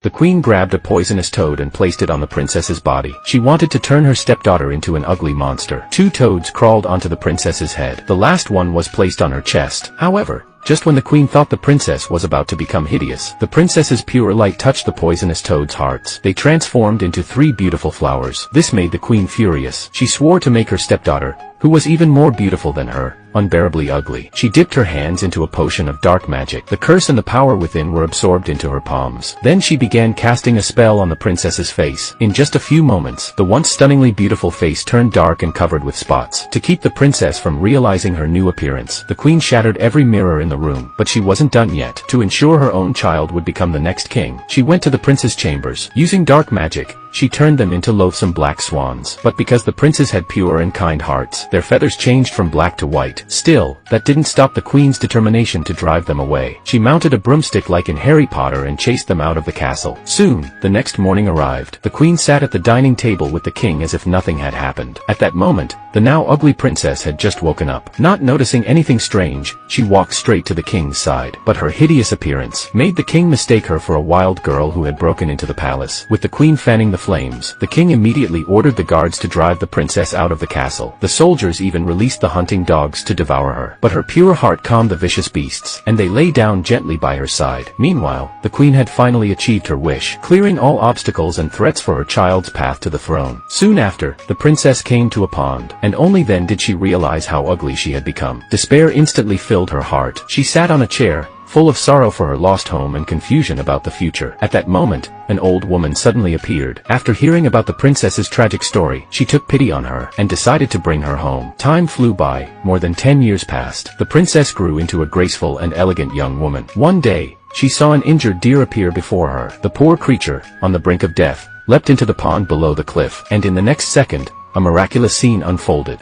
The queen grabbed a poisonous toad and placed it on the princess's body. She wanted to turn her stepdaughter into an ugly monster. 2 toads crawled onto the princess's head. The last one was placed on her chest. However, just when the queen thought the princess was about to become hideous, the princess's pure light touched the poisonous toads' hearts. They transformed into 3 beautiful flowers. This made the queen furious. She swore to make her stepdaughter, who was even more beautiful than her, unbearably ugly. She dipped her hands into a potion of dark magic. The curse and the power within were absorbed into her palms. Then she began casting a spell on the princess's face. In just a few moments, the once stunningly beautiful face turned dark and covered with spots. To keep the princess from realizing her new appearance, the queen shattered every mirror in the room. But she wasn't done yet. To ensure her own child would become the next king, she went to the prince's chambers. Using dark magic, she turned them into loathsome black swans. But because the princes had pure and kind hearts, their feathers changed from black to white. Still, that didn't stop the queen's determination to drive them away. She mounted a broomstick like in Harry Potter and chased them out of the castle. Soon, the next morning arrived. The queen sat at the dining table with the king as if nothing had happened. At that moment, the now ugly princess had just woken up. Not noticing anything strange, she walked straight to the king's side. But her hideous appearance made the king mistake her for a wild girl who had broken into the palace. With the queen fanning the flames, the king immediately ordered the guards to drive the princess out of the castle. The soldiers even released the hunting dogs to devour her. But her pure heart calmed the vicious beasts, and they lay down gently by her side. Meanwhile, the queen had finally achieved her wish, clearing all obstacles and threats for her child's path to the throne. Soon after, the princess came to a pond, and only then did she realize how ugly she had become. Despair instantly filled her heart. She sat on a chair, full of sorrow for her lost home and confusion about the future. At that moment, an old woman suddenly appeared. After hearing about the princess's tragic story, she took pity on her and decided to bring her home. Time flew by. More than 10 years passed. The princess grew into a graceful and elegant young woman. One day, she saw an injured deer appear before her. The poor creature, on the brink of death, leapt into the pond below the cliff, and in the next second, a miraculous scene unfolded.